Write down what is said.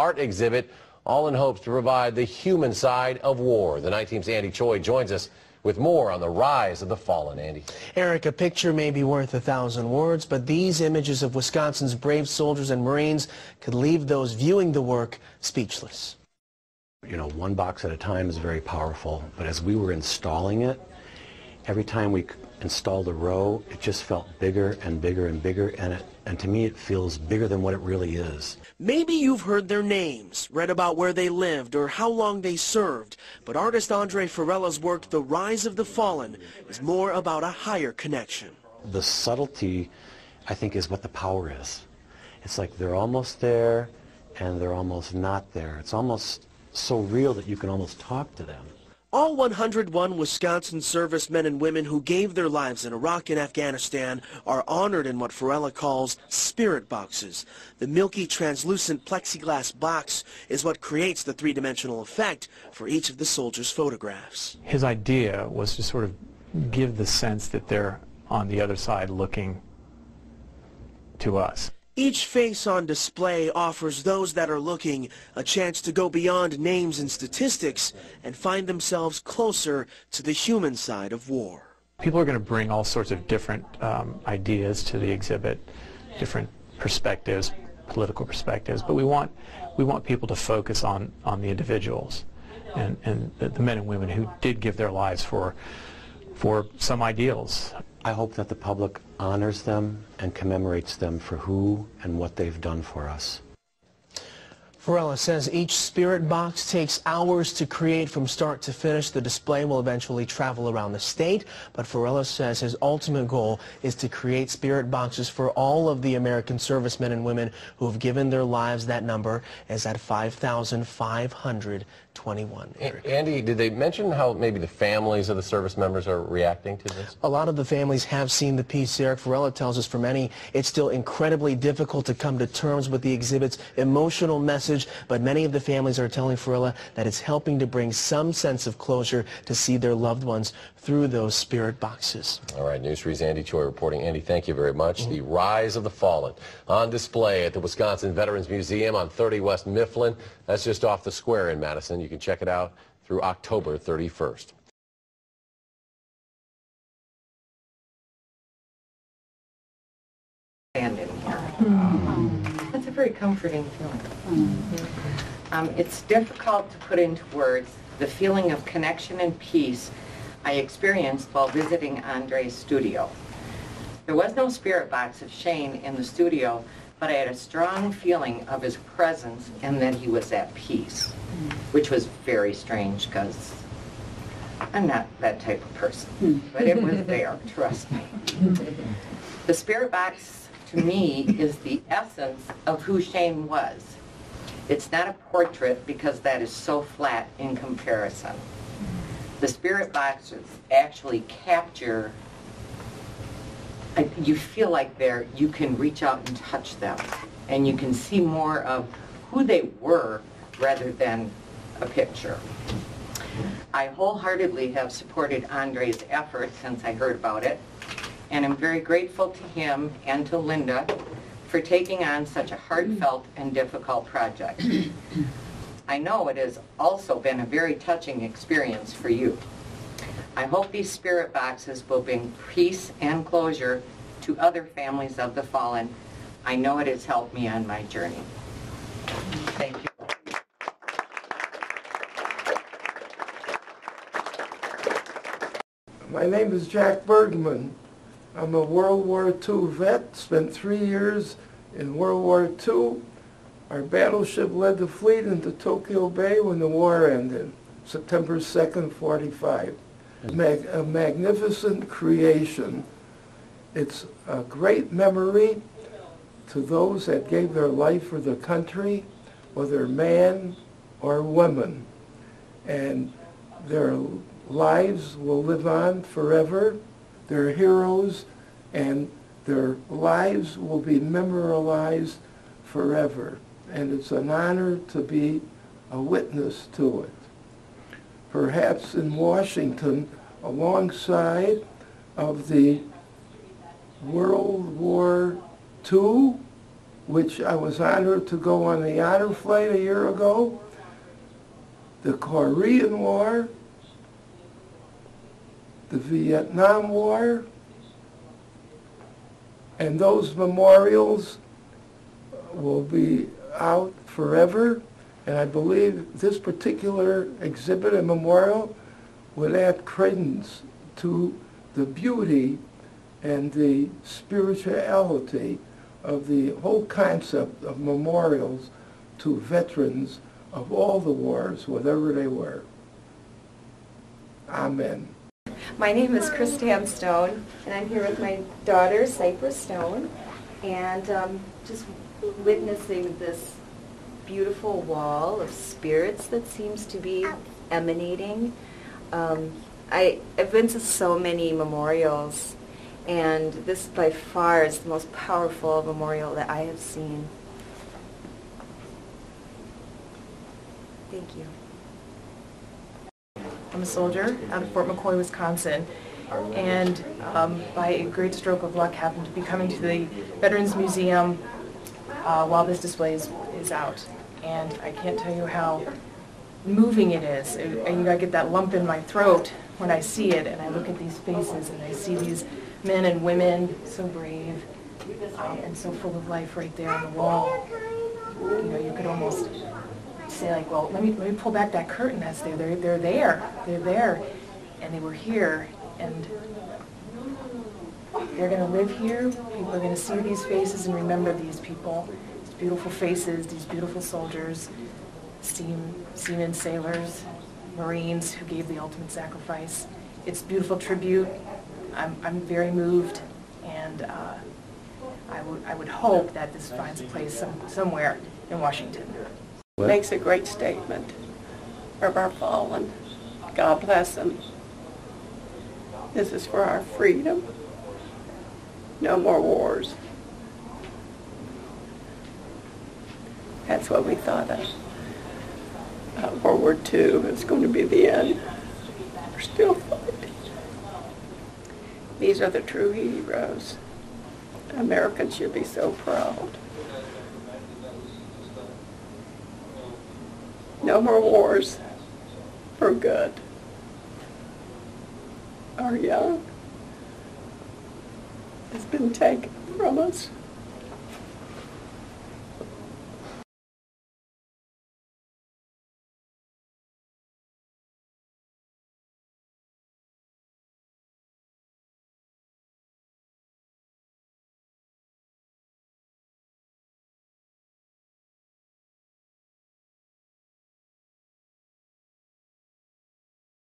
art exhibit, all in hopes to provide the human side of war. The 19's Andy Choi joins us with more on the rise of the fallen. Andy. Eric, a picture may be worth 1,000 words, but these images of Wisconsin's brave soldiers and Marines could leave those viewing the work speechless. You know, one box at a time is very powerful, but as we were installing it, every time we installed a row, it just felt bigger and bigger and bigger, and to me it feels bigger than what it really is. Maybe you've heard their names, read about where they lived or how long they served, but artist Andre Farella's work, The Rise of the Fallen, is more about a higher connection. The subtlety, I think, is what the power is. It's like they're almost there and they're almost not there. It's almost so real that you can almost talk to them. All 101 Wisconsin servicemen and women who gave their lives in Iraq and Afghanistan are honored in what Farella calls spirit boxes. The milky, translucent plexiglass box is what creates the three-dimensional effect for each of the soldiers' photographs. His idea was to sort of give the sense that they're on the other side looking to us. Each face on display offers those that are looking a chance to go beyond names and statistics and find themselves closer to the human side of war. People are going to bring all sorts of different ideas to the exhibit, different perspectives, political perspectives, but we want people to focus on the individuals and the men and women who did give their lives for some ideals. I hope that the public honors them and commemorates them for who and what they've done for us. Farella says each spirit box takes hours to create from start to finish. The display will eventually travel around the state, but Farella says his ultimate goal is to create spirit boxes for all of the American servicemen and women who have given their lives. That number is at 5,521. Andy, did they mention how maybe the families of the service members are reacting to this? A lot of the families have seen the piece. Eric Farella tells us for many it's still incredibly difficult to come to terms with the exhibit's emotional message, but many of the families are telling Farella that it's helping to bring some sense of closure to see their loved ones through those spirit boxes. All right, News 3's Andy Choi reporting. Andy, thank you very much. The Rise of the Fallen on display at the Wisconsin Veterans Museum on 30 West Mifflin. That's just off the square in Madison. You can check it out through October 31st. Stand in here. That's a very comforting feeling. It's difficult to put into words the feeling of connection and peace I experienced while visiting Andre's studio. There was no spirit box of Shane in the studio, but I had a strong feeling of his presence and that he was at peace, which was very strange because I'm not that type of person, but it was there, trust me. The spirit box to me is the essence of who Shane was. It's not a portrait because that is so flat in comparison. The spirit boxes actually capture, you feel like you can reach out and touch them, and you can see more of who they were rather than a picture. I wholeheartedly have supported Andre's effort since I heard about it, and I'm very grateful to him and to Linda for taking on such a heartfelt and difficult project. I know it has also been a very touching experience for you. I hope these spirit boxes will bring peace and closure to other families of the fallen. I know it has helped me on my journey. Thank you. My name is Jack Bergman. I'm a World War II vet, spent 3 years in World War II. Our battleship led the fleet into Tokyo Bay when the war ended, September 2nd, 45. A magnificent creation. It's a great memory to those that gave their life for the country, whether man or woman. And their lives will live on forever. They're heroes, and their lives will be memorialized forever. And it's an honor to be a witness to it. Perhaps in Washington, alongside of the World War II which I was honored to go on the honor flight a year ago, the Korean War, the Vietnam War, and those memorials will be out forever. And I believe this particular exhibit and memorial would add credence to the beauty and the spirituality of the whole concept of memorials to veterans of all the wars, whatever they were. Amen. My name is Christanne Stone, and I'm here with my daughter, Cypress Stone, and just witnessing this beautiful wall of spirits that seems to be emanating. I've been to so many memorials, and this by far is the most powerful memorial that I have seen. Thank you. I'm a soldier out of Fort McCoy, Wisconsin, and by a great stroke of luck happened to be coming to the Veterans Museum while this display is out. And I can't tell you how moving it is. I get that lump in my throat when I see it, and I look at these faces and I see these men and women so brave and so full of life right there on the wall. You know, you could almost say, like, well, let me pull back that curtain that's there. They're there, and they were here, and they're going to live here. People are going to see these faces and remember these people, these beautiful faces, these beautiful soldiers, seamen, sailors, Marines who gave the ultimate sacrifice. It's a beautiful tribute. I'm very moved, and I would hope that this finds a place somewhere in Washington. Makes a great statement of our fallen. God bless them. This is for our freedom. No more wars. That's what we thought of. World War II is going to be the end. We're still fighting. These are the true heroes. Americans should be so proud. No more wars for good. Our young has been taken from us.